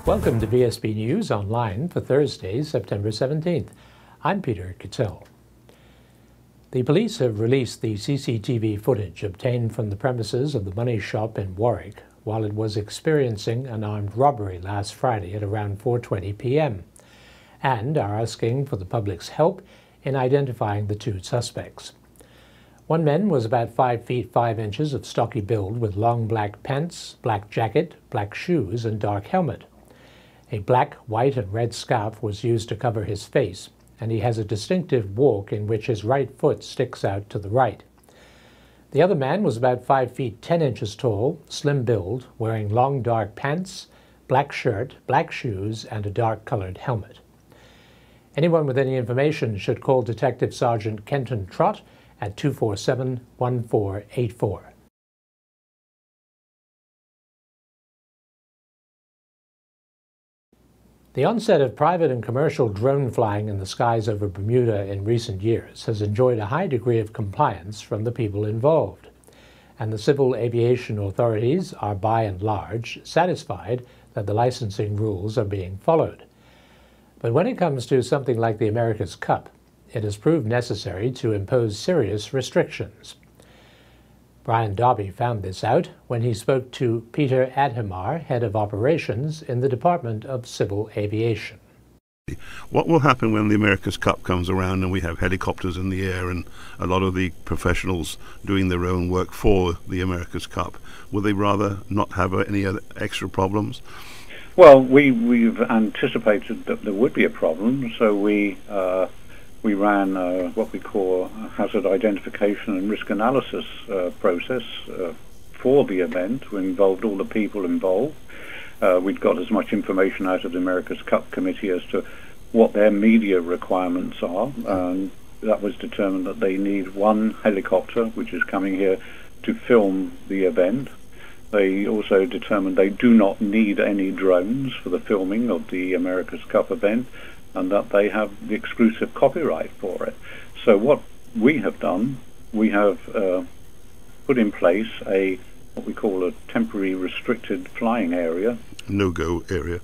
Welcome to VSB News Online for Thursday, September 17th. I'm Peter Kittel. The police have released the CCTV footage obtained from the premises of the money shop in Warwick while it was experiencing an armed robbery last Friday at around 4:20 p.m. and are asking for the public's help in identifying the two suspects. One man was about 5 feet 5 inches of stocky build with long black pants, black jacket, black shoes, and dark helmet. A black, white, and red scarf was used to cover his face, and he has a distinctive walk in which his right foot sticks out to the right. The other man was about 5 feet 10 inches tall, slim build, wearing long dark pants, black shirt, black shoes, and a dark-colored helmet. Anyone with any information should call Detective Sergeant Kenton Trott at 247-1484. The onset of private and commercial drone flying in the skies over Bermuda in recent years has enjoyed a high degree of compliance from the people involved, and the civil aviation authorities are by and large satisfied that the licensing rules are being followed. But when it comes to something like the America's Cup, it has proved necessary to impose serious restrictions. Brian Dobby found this out when he spoke to Peter Adhemar, head of operations in the Department of Civil Aviation. What will happen when the America's Cup comes around and we have helicopters in the air and a lot of the professionals doing their own work for the America's Cup? Will they rather not have any other extra problems? Well, we've anticipated that there would be a problem, so we ran what we call a hazard identification and risk analysis process for the event. We involved all the people involved. We'd got as much information out of the America's Cup Committee as to what their media requirements are, and that was determined that they need one helicopter, which is coming here to film the event. They also determined they do not need any drones for the filming of the America's Cup event, and that they have the exclusive copyright for it. So what we have done, we have put in place what we call a temporary restricted flying area. No-go area.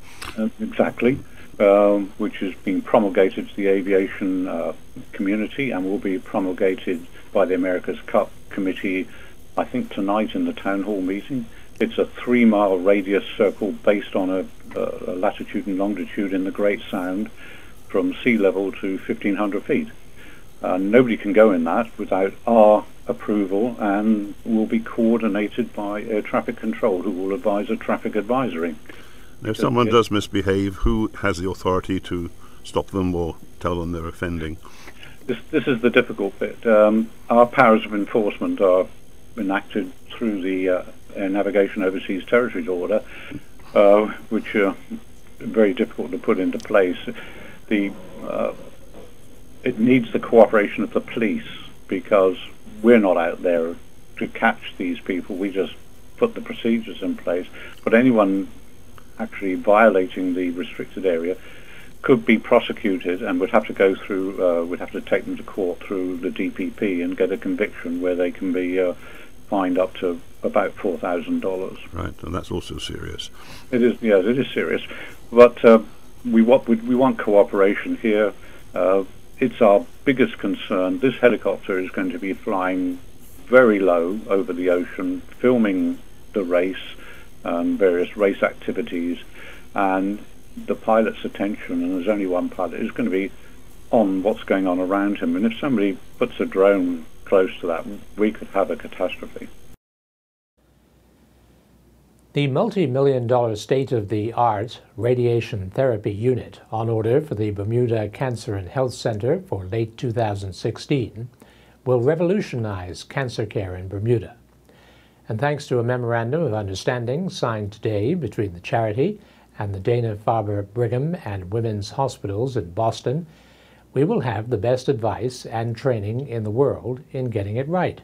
Exactly, which is being promulgated to the aviation community and will be promulgated by the America's Cup Committee, I think tonight in the town hall meeting. It's a 3-mile radius circle based on a latitude and longitude in the Great Sound, from sea level to 1,500 feet. Nobody can go in that without our approval, and will be coordinated by air traffic control, who will advise a traffic advisory. Now, if someone does misbehave, who has the authority to stop them or tell them they're offending? This is the difficult bit. Our powers of enforcement are enacted through the Air Navigation Overseas Territories Order, which are very difficult to put into place. It needs the cooperation of the police, because we're not out there to catch these people. We just put the procedures in place. But anyone actually violating the restricted area could be prosecuted and would have to go through, would have to take them to court through the DPP and get a conviction where they can be fined up to about $4,000. Right, and that's also serious. It is, yes, it is serious. But we want cooperation here. It's our biggest concern. This helicopter is going to be flying very low over the ocean, filming the race and various race activities, and the pilot's attention, and there's only one pilot, is going to be on what's going on around him. And if somebody puts a drone close to that, we could have a catastrophe. The multi-million-dollar state-of-the-art radiation therapy unit on order for the Bermuda Cancer and Health Center for late 2016 will revolutionize cancer care in Bermuda. And thanks to a memorandum of understanding signed today between the charity and the Dana-Farber Brigham and Women's Hospitals in Boston, we will have the best advice and training in the world in getting it right.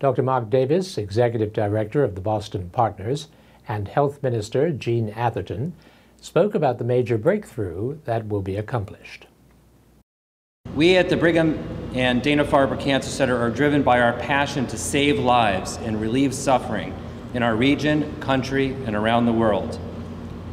Dr. Mark Davis, Executive Director of the Boston Partners, and Health Minister Jean Atherton spoke about the major breakthrough that will be accomplished. We at the Brigham and Dana-Farber Cancer Center are driven by our passion to save lives and relieve suffering in our region, country, and around the world.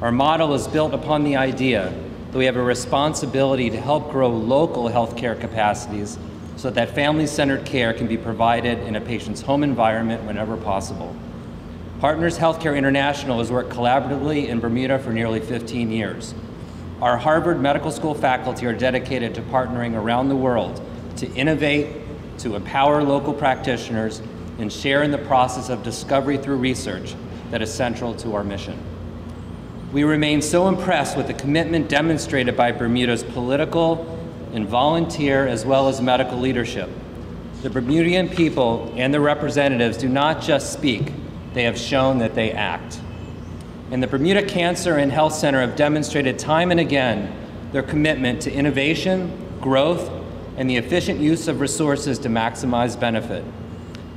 Our model is built upon the idea that we have a responsibility to help grow local healthcare capacities so that family-centered care can be provided in a patient's home environment whenever possible. Partners Healthcare International has worked collaboratively in Bermuda for nearly 15 years. Our Harvard Medical School faculty are dedicated to partnering around the world to innovate, to empower local practitioners, and share in the process of discovery through research that is central to our mission. We remain so impressed with the commitment demonstrated by Bermuda's political and volunteer as well as medical leadership. The Bermudian people and their representatives do not just speak, they have shown that they act. And the Bermuda Cancer and Health Center have demonstrated time and again their commitment to innovation, growth, and the efficient use of resources to maximize benefit.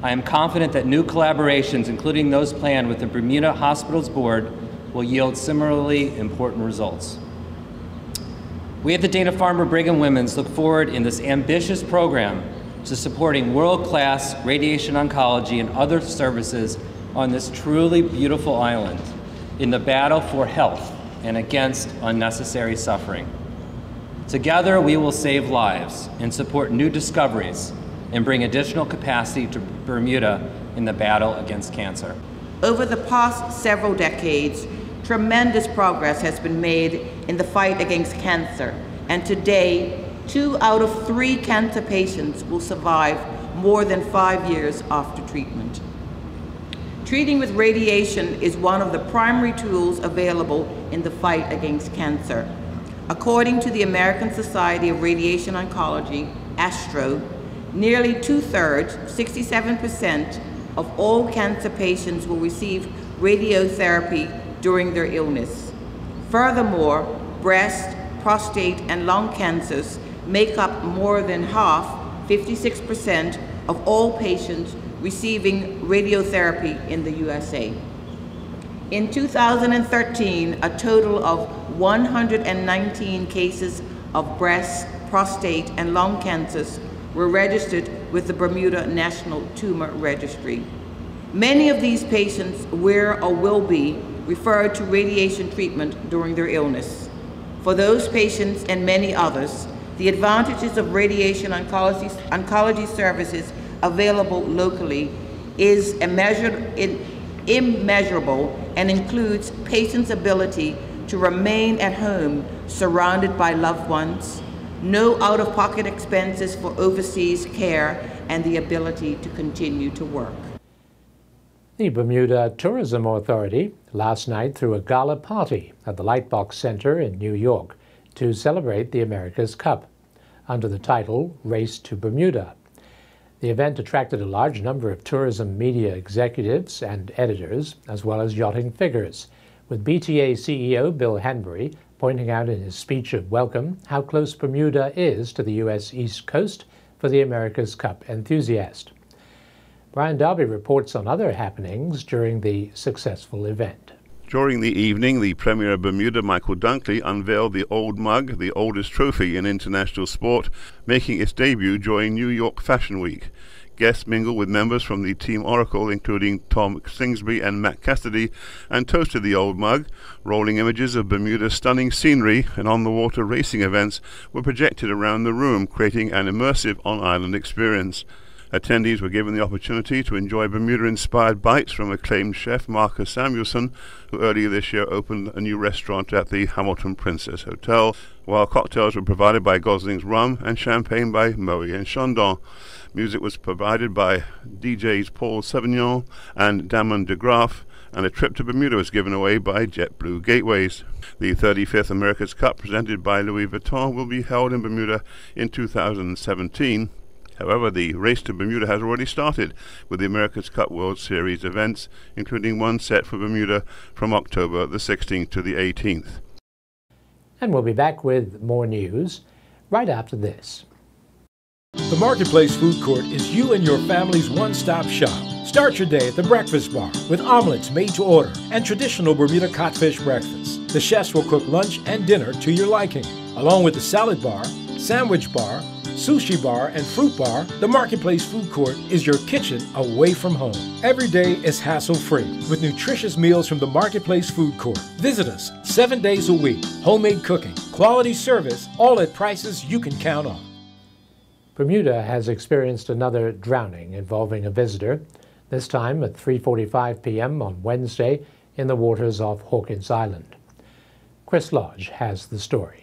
I am confident that new collaborations, including those planned with the Bermuda Hospitals Board, will yield similarly important results. We at the Dana-Farber Brigham Women's look forward in this ambitious program to supporting world-class radiation oncology and other services on this truly beautiful island in the battle for health and against unnecessary suffering. Together, we will save lives and support new discoveries and bring additional capacity to Bermuda in the battle against cancer. Over the past several decades, tremendous progress has been made in the fight against cancer, and today, 2 out of 3 cancer patients will survive more than 5 years after treatment. Treating with radiation is one of the primary tools available in the fight against cancer. According to the American Society of Radiation Oncology, ASTRO, nearly 2/3, 67% of all cancer patients will receive radiotherapy during their illness. Furthermore, breast, prostate, and lung cancers make up more than half, 56%, of all patients receiving radiotherapy in the USA. In 2013, a total of 119 cases of breast, prostate, and lung cancers were registered with the Bermuda National Tumor Registry. Many of these patients were or will be referred to radiation treatment during their illness. For those patients and many others, the advantages of radiation oncology services available locally is immeasurable and includes patients' ability to remain at home surrounded by loved ones, no out-of-pocket expenses for overseas care, and the ability to continue to work. The Bermuda Tourism Authority last night threw a gala party at the Lightbox Center in New York to celebrate the America's Cup under the title Race to Bermuda. The event attracted a large number of tourism media executives and editors, as well as yachting figures, with BTA CEO Bill Hanbury pointing out in his speech of welcome how close Bermuda is to the U.S. East Coast for the America's Cup enthusiast. Brian Darby reports on other happenings during the successful event. During the evening, the Premier of Bermuda, Michael Dunkley, unveiled the Old Mug, the oldest trophy in international sport, making its debut during New York Fashion Week. Guests mingled with members from the Team Oracle, including Tom Singsbury and Matt Cassidy, and toasted the Old Mug. Rolling images of Bermuda's stunning scenery and on-the-water racing events were projected around the room, creating an immersive on-island experience. Attendees were given the opportunity to enjoy Bermuda-inspired bites from acclaimed chef Marcus Samuelson, who earlier this year opened a new restaurant at the Hamilton Princess Hotel, while cocktails were provided by Gosling's Rum and champagne by Moët and Chandon. Music was provided by DJs Paul Sauvignon and Damon de Graaf, and a trip to Bermuda was given away by JetBlue Gateways. The 35th America's Cup, presented by Louis Vuitton, will be held in Bermuda in 2017. However, the race to Bermuda has already started with the America's Cup World Series events, including one set for Bermuda from October the 16th to the 18th. And we'll be back with more news right after this. The Marketplace Food Court is you and your family's one-stop shop. Start your day at the Breakfast Bar with omelets made to order and traditional Bermuda codfish breakfast. The chefs will cook lunch and dinner to your liking, along with the Salad Bar, Sandwich Bar, sushi bar, and fruit bar, the Marketplace Food Court is your kitchen away from home. Every day is hassle-free with nutritious meals from the Marketplace Food Court. Visit us 7 days a week. Homemade cooking, quality service, all at prices you can count on. Bermuda has experienced another drowning involving a visitor, this time at 3:45 p.m. on Wednesday in the waters off Hawkins Island. Chris Lodge has the story.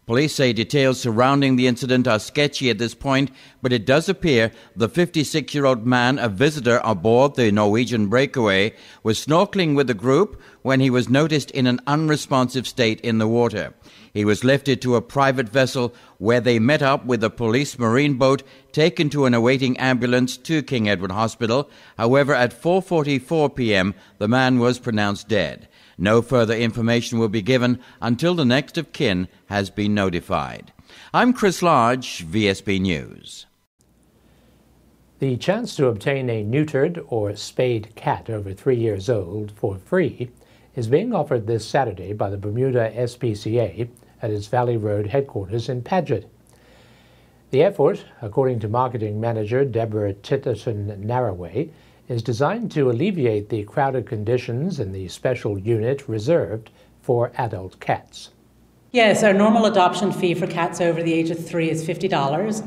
Police say details surrounding the incident are sketchy at this point, but it does appear the 56-year-old man, a visitor aboard the Norwegian Breakaway, was snorkeling with the group when he was noticed in an unresponsive state in the water. He was lifted to a private vessel where they met up with a police marine boat taken to an awaiting ambulance to King Edward Hospital. However, at 4:44 p.m., the man was pronounced dead. No further information will be given until the next of kin has been notified. I'm Chris Lodge, VSB News. The chance to obtain a neutered or spayed cat over 3 years old for free is being offered this Saturday by the Bermuda SPCA at its Valley Road headquarters in Paget. The effort, according to marketing manager Deborah Titterton-Narraway, is designed to alleviate the crowded conditions in the special unit reserved for adult cats. Yes, our normal adoption fee for cats over the age of 3 is $50.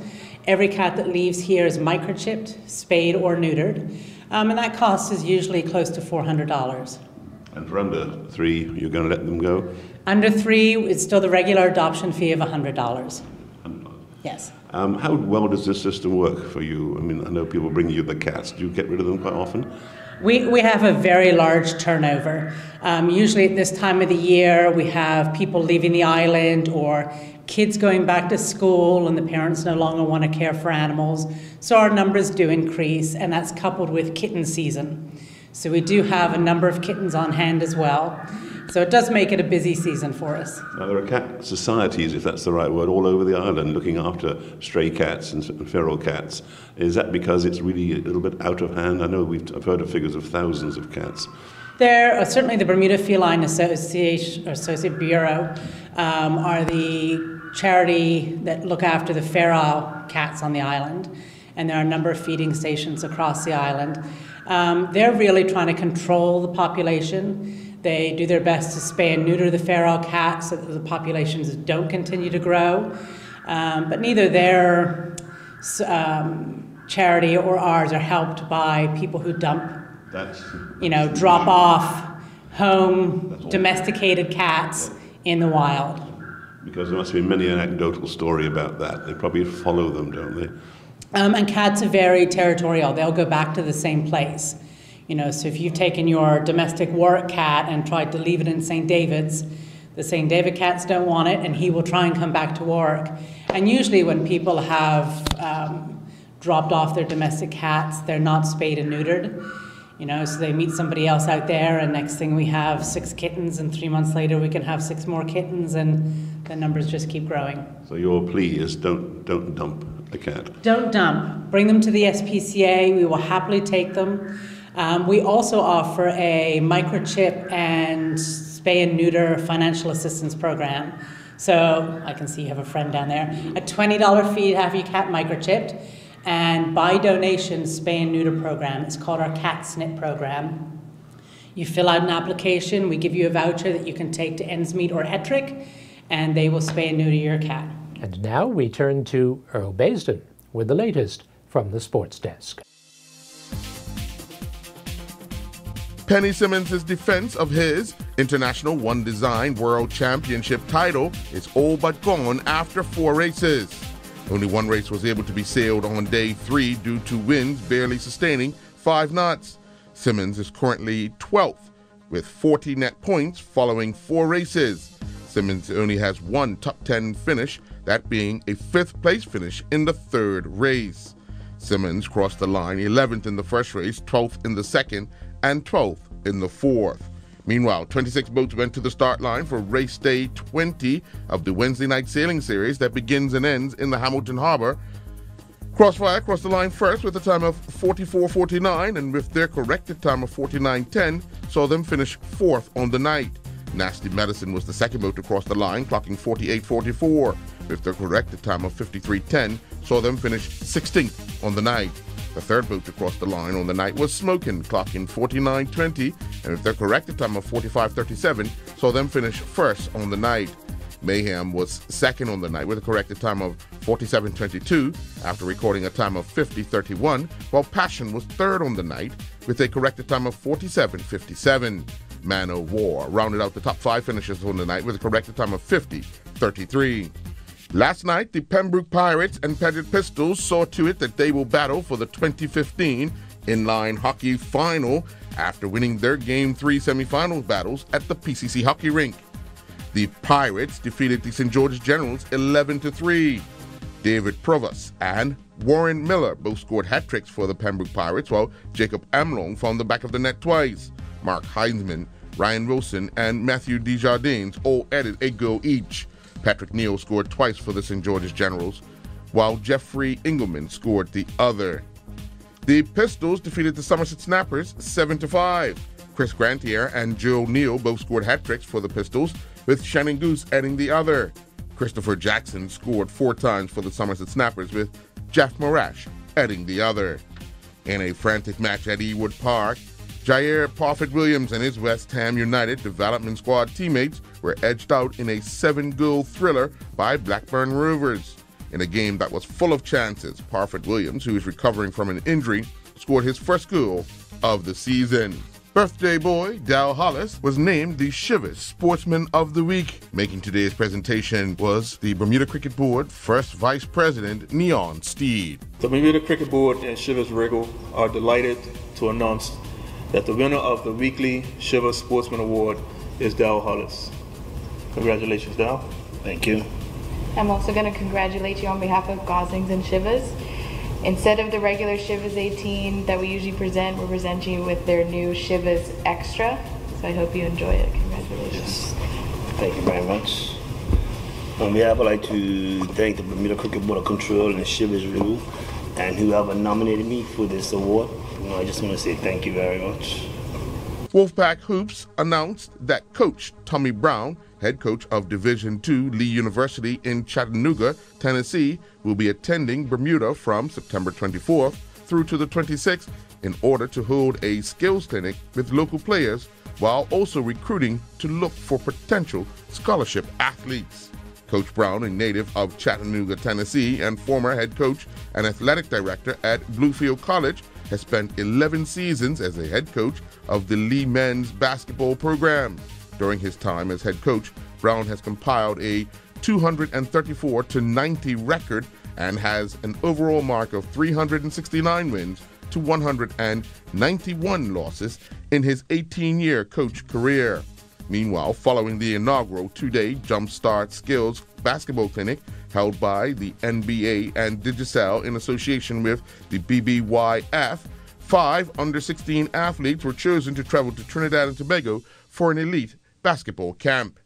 Every cat that leaves here is microchipped, spayed or neutered, and that cost is usually close to $400. And for under 3, you're going to let them go? Under 3, it's still the regular adoption fee of $100. Yes. How well does this system work for you? I mean, I know people bring you the cats. Do you get rid of them quite often? We have a very large turnover. Usually at this time of the year, we have people leaving the island or kids going back to school and the parents no longer want to care for animals. So our numbers do increase, and that's coupled with kitten season. So we do have a number of kittens on hand as well. So it does make it a busy season for us. Now, there are cat societies, if that's the right word, all over the island looking after stray cats and feral cats. Is that because it's really a little bit out of hand? I know I've heard of figures of thousands of cats. There are certainly the Bermuda Feline Associate Bureau are the charity that look after the feral cats on the island. And there are a number of feeding stations across the island. They're really trying to control the population. They do their best to spay and neuter the feral cats so that the populations don't continue to grow. But neither their charity or ours are helped by people who dump, drop off home domesticated cats in the wild. Because there must be many an anecdotal story about that. They probably follow them, don't they? And cats are very territorial. They'll go back to the same place. So if you've taken your domestic Warwick cat and tried to leave it in St. David's, the St. David cats don't want it, and he will try and come back to Warwick. And usually when people have dropped off their domestic cats, they're not spayed and neutered. So they meet somebody else out there, and next thing we have 6 kittens, and 3 months later we can have 6 more kittens, and the numbers just keep growing. So your plea is don't dump a cat. Don't dump. Bring them to the SPCA. We will happily take them. We also offer a microchip and spay and neuter financial assistance program. So I can see you have a friend down there. A $20 fee to have your cat microchipped, and by donation spay and neuter program. It's called our Cat SNP program. You fill out an application, we give you a voucher that you can take to Ensmead or Ettrick, and they will spay and neuter your cat. And now we turn to Earl Baisden with the latest from the sports desk. Penny Simmons' defense of his International One Design World Championship title is all but gone after 4 races. Only 1 race was able to be sailed on day 3 due to winds barely sustaining 5 knots. Simmons is currently 12th with 40 net points following 4 races. Simmons only has 1 top 10 finish, that being a 5th place finish in the 3rd race. Simmons crossed the line 11th in the first race, 12th in the second, and 12th in the 4th. Meanwhile, 26 boats went to the start line for race day 20 of the Wednesday night sailing series that begins and ends in the Hamilton Harbor. Crossfire crossed the line first with a time of 44.49, and with their corrected time of 49.10, saw them finish 4th on the night. Nasty Medicine was the second boat to cross the line, clocking 48.44. with the corrected time of 53:10, saw them finish 16th on the night. The third boat to cross the line on the night was Smokin', clocking 49:20, and with their corrected time of 45:37, saw them finish first on the night. Mayhem was second on the night with a corrected time of 47:22 after recording a time of 50:31, while Passion was third on the night with a corrected time of 47:57. Man O' War rounded out the top 5 finishers on the night with a corrected time of 50:33. Last night, the Pembroke Pirates and Pettit Pistols saw to it that they will battle for the 2015 inline hockey final after winning their Game 3 semifinals battles at the PCC hockey rink. The Pirates defeated the St. George Generals 11-3. David Provost and Warren Miller both scored hat tricks for the Pembroke Pirates, while Jacob Amlong found the back of the net twice. Mark Heinzman, Ryan Wilson, and Matthew Desjardins all added a goal each. Patrick Neal scored twice for the St. George's Generals, while Jeffrey Engelman scored the other. The Pistols defeated the Somerset Snappers 7-5. Chris Grantier and Joe Neal both scored hat tricks for the Pistols, with Shannon Goose adding the other. Christopher Jackson scored 4 times for the Somerset Snappers, with Jeff Morash adding the other. In a frantic match at Ewood Park, Jair Parfitt-Williams and his West Ham United development squad teammates were edged out in a 7-goal thriller by Blackburn Rovers. In a game that was full of chances, Parfitt-Williams, who is recovering from an injury, scored his first goal of the season. Birthday boy Dal Hollis was named the Shivers Sportsman of the Week. Making today's presentation was the Bermuda Cricket Board First Vice President Neon Steed. The Bermuda Cricket Board and Shivers Wriggle are delighted to announce that the winner of the weekly Shivers Sportsman Award is Dal Hollis. Congratulations, Dal. Thank you. I'm also going to congratulate you on behalf of Goslings and Shivers. Instead of the regular Shivers 18 that we usually present, we're presenting you with their new Shivers Extra. So I hope you enjoy it. Congratulations. Yes. Thank you very much. On behalf, I'd like to thank the Bermuda Cricket Board of Control and the Shivers Rule and whoever nominated me for this award. I just want to say thank you very much. Wolfpack Hoops announced that Coach Tommy Brown, head coach of Division II Lee University in Chattanooga, Tennessee, will be attending Bermuda from September 24th through to the 26th in order to hold a skills clinic with local players while also recruiting to look for potential scholarship athletes. Coach Brown, a native of Chattanooga, Tennessee, and former head coach and athletic director at Bluefield College, has spent 11 seasons as a head coach of the Lee men's basketball program. During his time as head coach, Brown has compiled a 234-90 record and has an overall mark of 369 wins to 191 losses in his 18-year coach career. Meanwhile, following the inaugural 2-day Jumpstart Skills basketball clinic held by the NBA and Digicel in association with the BBYF, 5 under-16 athletes were chosen to travel to Trinidad and Tobago for an elite basketball camp.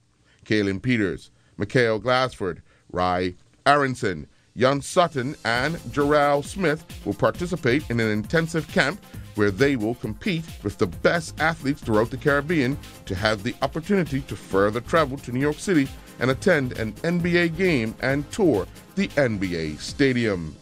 Kaylin Peters, Mikhail Glassford, Rai Aronson, Jan Sutton, and Jarrell Smith will participate in an intensive camp where they will compete with the best athletes throughout the Caribbean to have the opportunity to further travel to New York City and attend an NBA game and tour the NBA Stadium.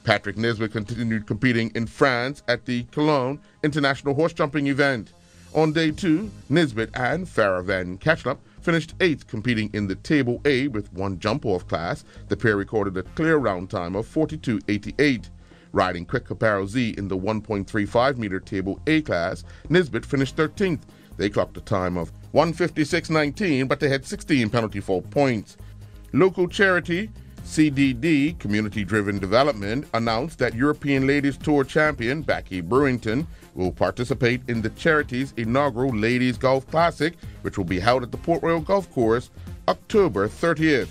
Patrick Nisbet continued competing in France at the Cologne International Horse Jumping event. On day 2, Nisbet and Farah Van Ketchlup finished 8th, competing in the Table A with 1 jump-off class. The pair recorded a clear round time of 42.88. Riding Quick Caparo Z in the 1.35-meter Table A class, Nisbet finished 13th. They clocked a time of 1:56.19, but they had 16 penalty fault points. Local charity CDD, Community Driven Development, announced that European Ladies Tour champion Becky Brewington will participate in the charity's inaugural Ladies Golf Classic, which will be held at the Port Royal Golf Course October 30th.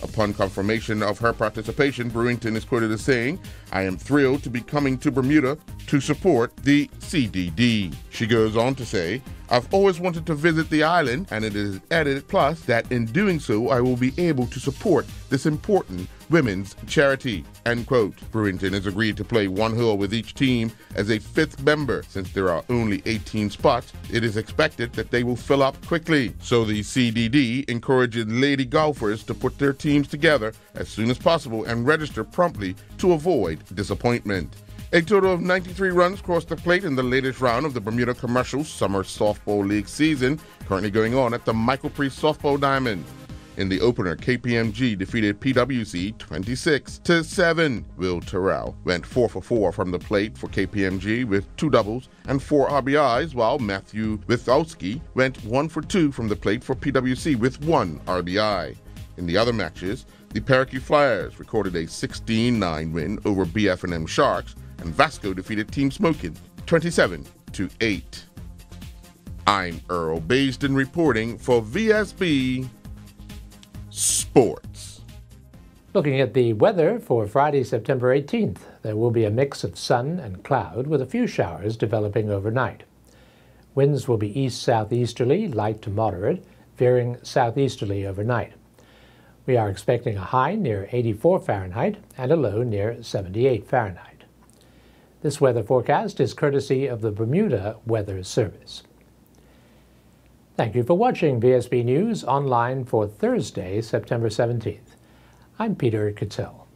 Upon confirmation of her participation, Brewington is quoted as saying, "I am thrilled to be coming to Bermuda to support the CDD. She goes on to say, I've always wanted to visit the island, and it is added plus that in doing so, I will be able to support this important women's charity, end quote. Brewington has agreed to play one hole with each team as a fifth member. Since there are only 18 spots, it is expected that they will fill up quickly. So the CDD encourages lady golfers to put their teams together as soon as possible and register promptly to avoid disappointment. A total of 93 runs crossed the plate in the latest round of the Bermuda Commercial Summer Softball League season, currently going on at the Michael Priest Softball Diamond. In the opener, KPMG defeated PWC 26-7. Will Terrell went 4 for 4 from the plate for KPMG with 2 doubles and 4 RBIs, while Matthew Withowski went 1 for 2 from the plate for PWC with 1 RBI. In the other matches, the Parakeet Flyers recorded a 16-9 win over BF&M Sharks, and Vasco defeated Team Smokin 27-8. I'm Earl Basden reporting for VSB Sports. Looking at the weather for Friday, September 18th, there will be a mix of sun and cloud with a few showers developing overnight. Winds will be east-southeasterly, light to moderate, veering southeasterly overnight. We are expecting a high near 84 Fahrenheit and a low near 78 Fahrenheit. This weather forecast is courtesy of the Bermuda Weather Service. Thank you for watching VSB News online for Thursday, September 17th. I'm Peter Kitzel.